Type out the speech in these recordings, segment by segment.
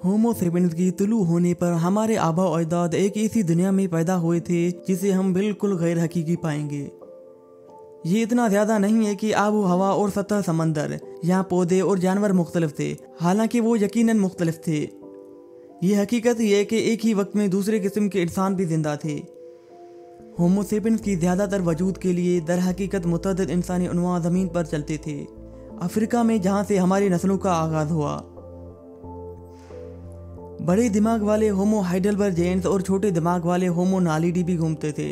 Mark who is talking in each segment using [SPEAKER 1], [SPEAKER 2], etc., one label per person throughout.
[SPEAKER 1] होमो sapiens की तुलू होने पर हमारे आबा अजदाद एक ऐसी दुनिया में पैदा हुए थे जिसे हम बिल्कुल गैर हकीकी पाएंगे। ये इतना ज्यादा नहीं है कि आबो हवा और सतह समंदर, यहाँ पौधे और जानवर मुख्तलिफ थे, हालांकि वो यकीनन मुख्तलिफ थे। ये हकीकत ये है कि एक ही वक्त में दूसरे किस्म के इंसान भी जिंदा थे। होमो सेपियंस की ज़्यादातर वजूद के लिए दर हकीकत मुतअद्दिद इंसानी उन्वां ज़मीन पर चलते थे, अफ्रीका में जहाँ से हमारी नस्लों का आगाज़ हुआ। बड़े दिमाग वाले होमो हाइडेलबर्जिएंस और छोटे दिमाग वाले होमो नालिडी भी घूमते थे।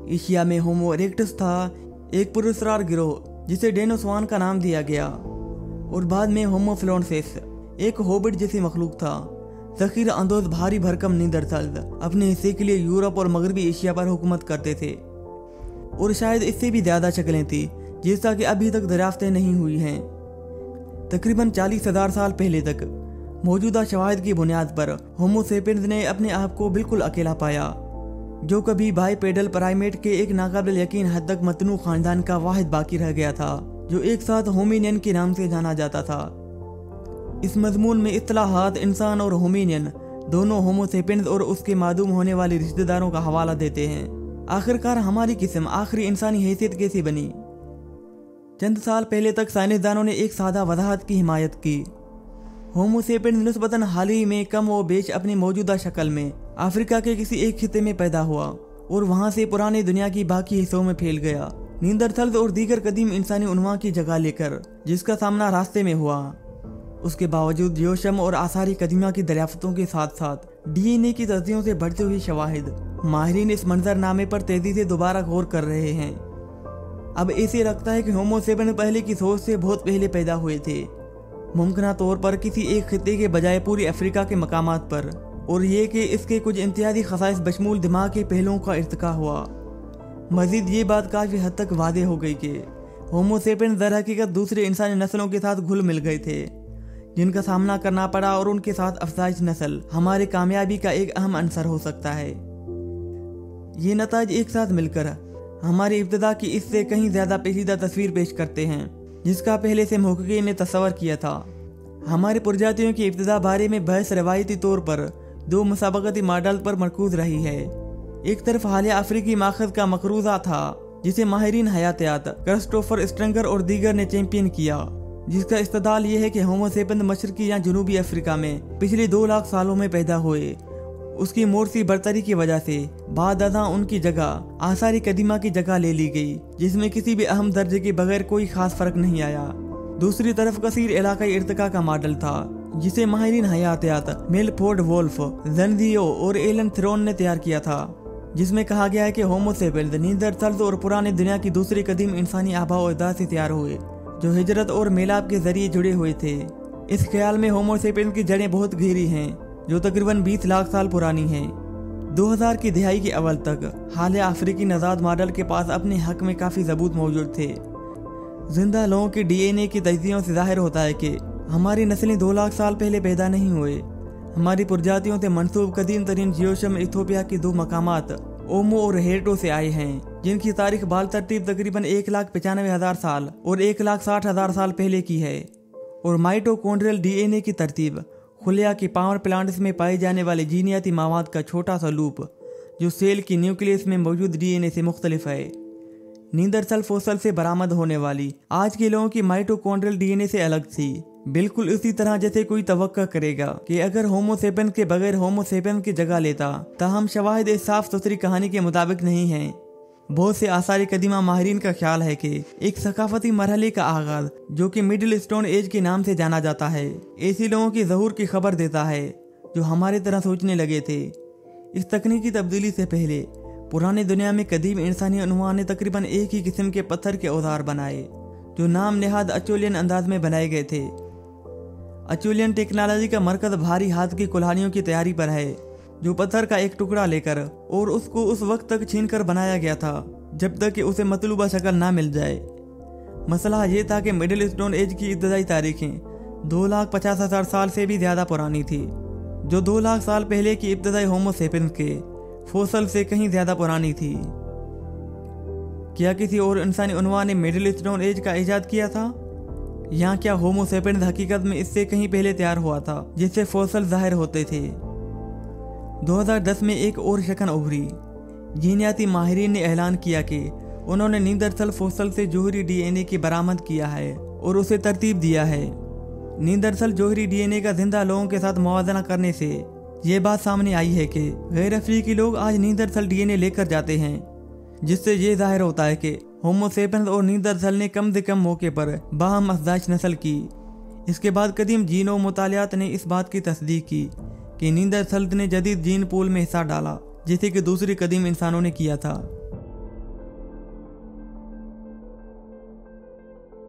[SPEAKER 1] एशिया में होमो इरेक्टस था, एक पुरस्कार गिरोह जिसे डेनोसवान का नाम दिया गया, और बाद में होमो फ्लोरेंसिस एक होबिट जैसी मखलूक था। ज़ख़ीरा अंदोज़ भारी भरकम नींदरथल्स अपने हिस्से के लिए यूरोप और मगरबी एशिया पर हुकूमत करते थे, और शायद इससे भी ज़्यादा शक्लें थी जैसा कि अभी तक दरियाफ्तें नहीं हुई हैं। तकरीबन 40,000 साल पहले तक मौजूदा शवाहिद की बुनियाद पर होमो सेपियंस ने अपने आप को बिल्कुल अकेला पाया, जो कभी बाइपेडल प्राइमेट के एक नाकाबिल यकीन हद तक मतनू खानदान का वाहिद बाकी रह गया था, जो एक साथ होमिनियन के नाम से जाना जाता था। इस मजमून में इत्तलाहात इंसान और होमिनियन दोनों होमो सेपियंस और उसके मादूम होने वाले रिश्तेदारों का हवाला देते हैं। आखिरकार हमारी किस्म आखिरी इंसानी हैसियत कैसी बनी? चंद साल पहले तक साइंसदानों ने एक सादा वजाहत की हिमायत की। होमो सेपियंस निस्बतन हाल ही में कम व बेश अपनी मौजूदा शक्ल में अफ्रीका के किसी एक खिते में पैदा हुआ और वहां से पुरानी दुनिया की बाकी हिस्सों में फैल गया, नींदरथल्स और दीगर कदीम इंसानी उन्वां की जगह लेकर, जिसका सामना रास्ते में हुआ। उसके बावजूद जियोशम और आसारी कदीमा की दरियाफ्तों के साथ साथ डीएनए की तस्दीकों से बढ़ती हुई शवाहिद, माहिरीन इस मंजरनामे पर तेजी से दोबारा गौर कर रहे हैं। अब ऐसे लगता है कि होमो सेपियंस पहले की सोच से बहुत पहले पैदा हुए थे, मुमकिन तौर पर किसी एक खिते के बजाय पूरी अफ्रीका के मकामात पर, और ये कि इसके कुछ इम्तियाजी खसाइस बशमूल दिमाग के पहलुओं का इर्तिका हुआ। मजीद ये बात काफ़ी हद तक वादे हो गई कि होमो सेपियंस दर हकीकत दूसरे इंसानी नस्लों के साथ घुल मिल गए थे, जिनका सामना करना पड़ा, और उनके साथ अफजाइश नस्ल हमारी कामयाबी का एक अहम अंसर हो सकता है। ये नताज एक साथ मिलकर हमारी इब्तिदा की इससे कहीं ज़्यादा पेचीदा तस्वीर पेश करते हैं जिसका पहले से मुहक्किकीन ने तस्वर किया था। हमारी प्रजातियों की इब्तिदा बारे में बहस रवायती तौर पर दो मुसाबकती मॉडल पर मरकूज रही है। एक तरफ हालिया अफ्रीकी माखज़ का मकरूजा था जिसे माहिरीन हयातियात क्रिस्टोफर स्ट्रेंगर और दीगर ने चैंपियन किया, जिसका इस्तदलाल ये है कि होमो सेपियंस मशरकी या जनूबी अफ्रीका में पिछले 2 लाख सालों में पैदा हुए। उसकी मोरसी बरतरी की वजह से बाद उनकी जगह आसारी कदीमा की जगह ले ली गई, जिसमें किसी भी अहम दर्जे के बगैर कोई खास फर्क नहीं आया। दूसरी तरफ कसीर इलाकाई इर्तिका का मॉडल था जिसे माहिरीन हयातियात मिलफोर्ड वोल्फ, ज़नदियो और एलन थ्रोन ने तैयार किया था, जिसमें कहा गया है कि होमो सेपियंस नींदरथल्स और पुरानी दुनिया की दूसरी कदीम इंसानी आबा व अजदाद से तैयार हुए, जो हिजरत और मेलाप के जरिए जुड़े हुए थे। इस ख्याल में होमो सेपियंस की जड़ें बहुत गहरी हैं, जो तकरीबन 20 लाख साल पुरानी हैं। 2000 की दहाई के अव्वल तक हालिया अफ्रीकी नजाद मॉडल के पास अपने हक में काफ़ी सबूत मौजूद थे। जिंदा लोगों के डीएनए की तजज़ियों से जाहिर होता है कि हमारी नस्लें 2 लाख साल पहले पैदा नहीं हुए। हमारी प्रजातियों से मंसूब कदीम तरीन जियोशम इथियोपिया के 2 मकामात ओमो और हेरटो से आए हैं, जिनकी तारीख बाल तरतीब तकरीबन 1,95,000 साल और 1,60,000 साल पहले की है, और माइटोकॉन्ड्रियल डीएनए की तरतीब खुलिया की पावर प्लांट्स में पाए जाने वाले जीनियाती मवाद का छोटा सा लूप, जो सेल की न्यूक्लियस में मौजूद डीएनए से मुख्तलिफ है। नींदरथल फोसल से बरामद होने वाली आज के लोगों की माइटोकॉन्ड्रियल डीएनए से अलग थी, बिल्कुल उसी तरह जैसे कोई तवक्का करेगा कि अगर होमो सेपियंस के बगैर होमो सेपियंस की जगह लेता, ताहम शवाहिद इस साफ सुथरी कहानी के मुताबिक नहीं है। बहुत से आसारी कदीमा माहिरीन का ख्याल है कि एक सकाफती मरहले का आगाज, जो कि मिडिल स्टोन एज के नाम से जाना जाता है, ऐसे लोगों की ज़हूर की खबर देता है जो हमारी तरह सोचने लगे थे। इस तकनीकी तब्दीली से पहले पुरानी दुनिया में कदीम इंसानी उन्वां ने तकरीबन एक ही किस्म के पत्थर के औजार बनाए, जो नाम नेहाद अचोलियन अंदाज में बनाए गए थे। अचोलियन टेक्नोलॉजी का मरकज भारी हाथ की कुल्हाड़ियों की तैयारी पर है, जो पत्थर का एक टुकड़ा लेकर और उसको उस वक्त तक छीनकर बनाया गया था जब तक कि उसे मतलूबा शक्ल ना मिल जाए। मसला ये था कि मिडिल स्टोन एज की इब्तदाई तारीखें 2,50,000 साल से भी ज़्यादा पुरानी थी, जो 2 लाख साल पहले की इब्तदाई होमो सेपियंस के फोसल से कहीं ज़्यादा पुरानी थी। क्या किसी और इंसानी उन्वां ने मिडिल स्टोन एज का इजाद किया था? यहाँ क्या होमो सेपियंस हकीकत में इससे कहीं पहले तैयार हुआ था, जिससे फॉसिल जाहिर होते थे। 2010 में एक और शक्ल उभरी। जीनियाती माहिरीन ने ऐलान किया कि उन्होंने नींदरथल फॉसिल से जोहरी डीएनए की बरामद किया है और उसे तरतीब दिया है। नींदरथल जोहरी डीएनए का जिंदा लोगों के साथ मुवाजना करने से ये बात सामने आई है कि गैर अफ्रीकी लोग आज नींदरथल डीएनए लेकर जाते हैं, जिससे ये जाहिर होता है कि होमो सेपियंस और नींदरथल ने कम से कम मौके पर बाहम अफजाइश नस्ल की। इसके बाद कदीम जीनोम मुतालियात ने इस बात की तस्दीक की कि नींदरथल ने जदीद जीन पूल में हिस्सा डाला, जैसे कि दूसरी कदीम इंसानों ने किया था।